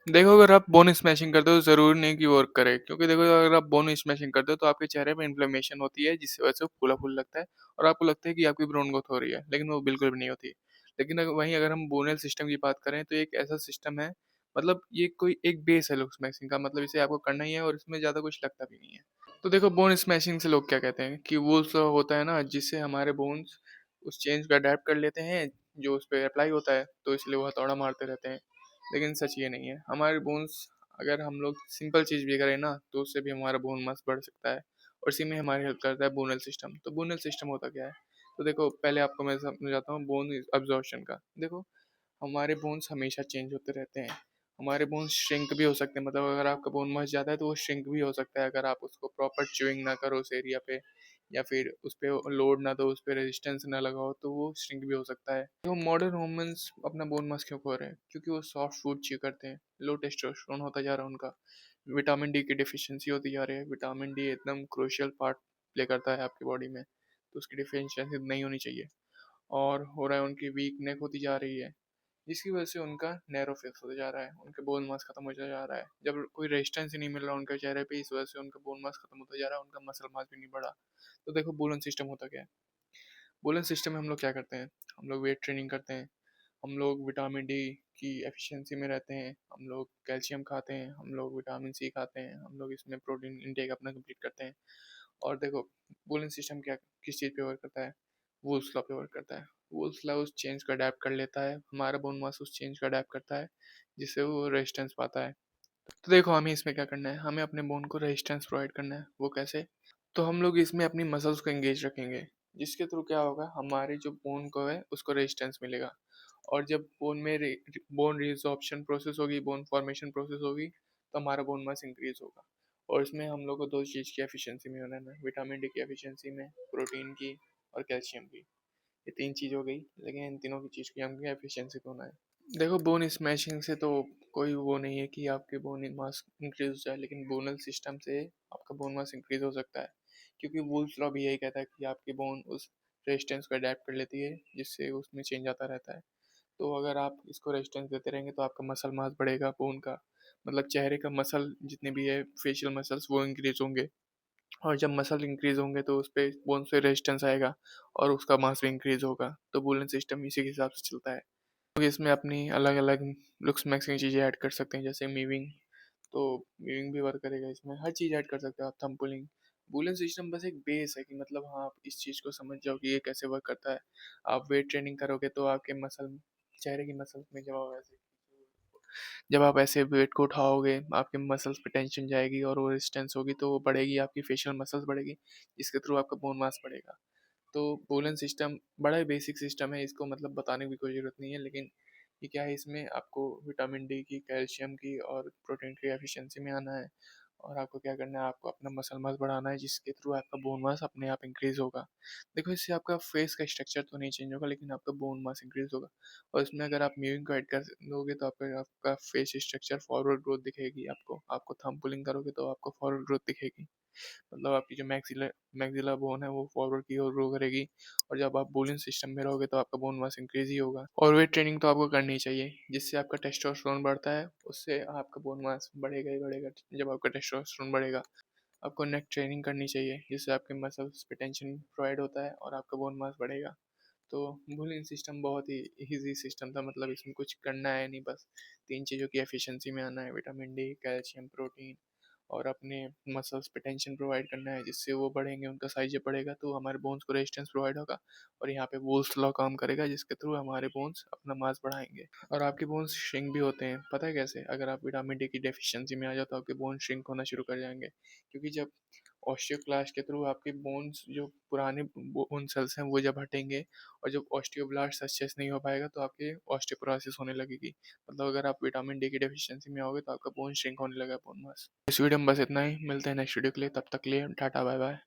देखो, अगर आप बोन स्मैशिंग करते हो तो ज़रूरी नहीं कि वो वर्क करे, क्योंकि देखो अगर आप बोन स्मैशिंग करते हो तो आपके चेहरे पे इन्फ्लेमेशन होती है, जिसकी वजह से वो फूला-फूला लगता है और आपको लगता है कि आपकी ब्रोन ग्रोथ हो रही है, लेकिन वो बिल्कुल भी नहीं होती। लेकिन अगर हम बोनल सिस्टम की बात करें तो एक ऐसा सिस्टम है, मतलब ये कोई एक बेस है लोग स्मैशिंग का, मतलब इसे आपको करना ही है और इसमें ज़्यादा कुछ लगता भी नहीं है। तो देखो, बोन स्मैशिंग से लोग क्या कहते हैं कि वो जो होता है ना, जिससे हमारे बोन्स उस चेंज को अडैप्ट कर लेते हैं जो उस पे अप्लाई होता है, तो इसलिए वो हथौड़ा मारते रहते हैं। लेकिन सच ये नहीं है। हमारे बोन्स, अगर हम लोग सिंपल चीज़ भी करें ना, तो उससे भी हमारा बोन मास बढ़ सकता है और इसी में हमारी हेल्प करता है बोनल सिस्टम। तो बोनल सिस्टम होता क्या है? तो देखो, पहले आपको मैं समझाता हूँ बोन अब्जॉर्प्शन का। देखो, हमारे बोन्स हमेशा चेंज होते रहते हैं। हमारे बोन्स श्रिंक भी हो सकते हैं, मतलब अगर आपका बोन मस जाता है तो वो श्रिंक भी हो सकता है, अगर आप उसको प्रॉपर च्यूइंग ना करो उस एरिया पे, या फिर उस पे लोड ना दो, उस पे रेजिस्टेंस ना लगाओ, तो वो श्रिंक भी हो सकता है। तो मॉडर्न वुमेन्स अपना बोन मास क्यों खो रहे हैं? क्योंकि वो सॉफ्ट फूड च्यू करते हैं, लो टेस्टोस्टेरोन होता जा रहा है उनका, विटामिन डी की डिफिशियंसी होती जा रही है। विटामिन डी एकदम क्रूशियल पार्ट प्ले करता है आपकी बॉडी में, तो उसकी डिफिशियंसी नहीं होनी चाहिए। और हो रहा है उनकी वीक नेक होती जा रही है, जिसकी वजह से उनका नैरो फेस होता जा रहा है, उनके बोन मास खत्म होता जा रहा है। जब कोई रेजिस्टेंस ही नहीं मिल रहा उनके चेहरे पे, इस वजह से उनका बोन मास खत्म होता जा रहा है, उनका मसल मास भी नहीं बढ़ा। तो देखो, बोलन सिस्टम होता क्या है? बोलन सिस्टम में हम लोग क्या करते हैं? हम लोग वेट ट्रेनिंग करते हैं, हम लोग विटामिन डी की एफिशिएंसी में रहते हैं, हम लोग कैल्शियम खाते हैं, हम लोग विटामिन सी खाते हैं, हम लोग इसमें प्रोटीन इंटेक अपना कंप्लीट करते हैं। और देखो, बोलन सिस्टम क्या किस चीज़ पे वर्क करता है? वुल्स लॉ पे वर्क करता है। वुल्स लॉ उस चेंज को अडेप्ट कर लेता है, हमारा बोन मास उस चेंज को अडेप्ट करता है, जिससे वो रेजिस्टेंस पाता है। तो देखो, हमें इसमें क्या करना है? हमें अपने बोन को रेजिस्टेंस प्रोवाइड करना है। वो कैसे? तो हम लोग इसमें अपनी मसल्स को एंगेज रखेंगे, जिसके थ्रू क्या होगा, हमारे जो बोन को है उसको रेजिस्टेंस मिलेगा। और जब बोन रिजॉर्प्शन प्रोसेस होगी, बोन फॉर्मेशन प्रोसेस होगी, तो हमारा बोन मास इंक्रीज होगा। और इसमें हम लोग को दो चीज़ की एफिशिएंसी में होना है, विटामिन डी की एफिशिएंसी में, प्रोटीन की और कैल्शियम की। ये तीन चीज़ हो गई, लेकिन इन तीनों की चीज़ की हमको एफिशिएंसी तो होना है। देखो, बोन स्मैशिंग से तो कोई वो नहीं है कि आपके बोन मास इंक्रीज हो जाए, लेकिन बोनल सिस्टम से आपका बोन मास इंक्रीज हो सकता है, क्योंकि वुल्स लॉ भी यही कहता है कि आपकी बोन उस रेजिस्टेंस को अडेप्ट कर लेती है, जिससे उसमें चेंज आता रहता है। तो अगर आप इसको रेजिस्टेंस देते रहेंगे तो आपका मसल मास बढ़ेगा, बोन का मतलब चेहरे का मसल जितने भी है, फेशियल मसल्स, वो इंक्रीज होंगे। और जब मसल इंक्रीज होंगे तो उस पे बोन से रेजिस्टेंस आएगा और उसका मास भी इंक्रीज होगा। तो बूलियन सिस्टम इसी के हिसाब से चलता है। तो इसमें अपनी अलग अलग लुक्स मैक्सिंग चीज़ें ऐड कर सकते हैं, जैसे मीविंग। तो मीविंग भी वर्क करेगा, इसमें हर चीज़ ऐड कर सकते हो आप। थंब पुलिंग, बूलियन सिस्टम बस एक बेस है कि मतलब हाँ, आप इस चीज़ को समझ जाओ कि ये कैसे वर्क करता है। आप वेट ट्रेनिंग करोगे तो आपके मसल, चेहरे की मसल्स में जब आप ऐसे वेट को उठाओगे, आपके मसल्स पे टेंशन जाएगी और वो रेजिस्टेंस होगी, तो वो बढ़ेगी, आपकी फेशियल मसल्स बढ़ेगी, जिसके थ्रू आपका बोन मास बढ़ेगा। तो बोलन सिस्टम बड़ा ही बेसिक सिस्टम है, इसको मतलब बताने की कोई ज़रूरत नहीं है। लेकिन ये क्या है, इसमें आपको विटामिन डी की, कैल्शियम की और प्रोटीन की एफिशिएंसी में आना है। और आपको क्या करना है, आपको अपना मसल मास बढ़ाना है, जिसके थ्रू आपका बोन मास अपने आप इंक्रीज होगा। देखो, इससे आपका फेस का स्ट्रक्चर तो नहीं चेंज होगा, लेकिन आपका बोन मास इंक्रीज होगा। और इसमें अगर आप म्यूविंग को ऐड कर दोगे तो आपका आपका फेस स्ट्रक्चर फॉरवर्ड ग्रोथ दिखेगी। आपको आपको थंब पुलिंग करोगे तो आपको फॉरवर्ड ग्रोथ दिखेगी, मतलब आपकी जो मैक्सिला बोन है वो फॉरवर्ड की ओर ग्रो करेगी। और जब आप बोलिंग सिस्टम में रहोगे तो आपका बोन मास इंक्रीज ही होगा। और वेट ट्रेनिंग तो आपको करनी ही चाहिए, जिससे आपका टेस्टोस्टेरोन बढ़ता है, उससे आपका बोन मास बढ़ेगा ही बढ़ेगा। जब आपका टेस्टोस्टेरोन बढ़ेगा, आपको नेक ट्रेनिंग करनी चाहिए, जिससे आपके मसल्स पे टेंशन प्रोवाइड होता है और आपका बोन मास बढ़ेगा। तो बोलिंग सिस्टम बहुत ही इजी सिस्टम था, मतलब इसमें कुछ करना है नहीं, बस तीन चीज़ों की एफिशिएंसी में आना है, विटामिन डी, कैल्शियम, प्रोटीन, और अपने मसल्स पे टेंशन प्रोवाइड करना है, जिससे वो बढ़ेंगे, उनका साइज जब बढ़ेगा तो हमारे बोन्स को रेजिस्टेंस प्रोवाइड होगा। और यहाँ पे वुल्स लॉ काम करेगा, जिसके थ्रू हमारे बोन्स अपना मास बढ़ाएंगे। और आपके बोन्स श्रिंक भी होते हैं, पता है कैसे? अगर आप विटामिन डी की डेफिशिएंसी में आ जाओ तो आपके बोन श्रिंक होना शुरू कर जाएंगे, क्योंकि जब ऑस्टियोक्लास्ट के थ्रू आपके बोन्स, जो पुराने बोन सेल्स हैं, वो जब हटेंगे और जब ऑस्टियोब्लास्ट सक्सेस नहीं हो पाएगा तो आपके ऑस्टियोपोरोसिस होने लगेगी। मतलब अगर आप विटामिन डी की डेफिशिएंसी में आओगे तो आपका बोन श्रिंक होने लगा, बोन मास। इस वीडियो में बस इतना ही, मिलते हैं नेक्स्ट वीडियो के लिए, तब तक के लिए टाटा बाय बाय।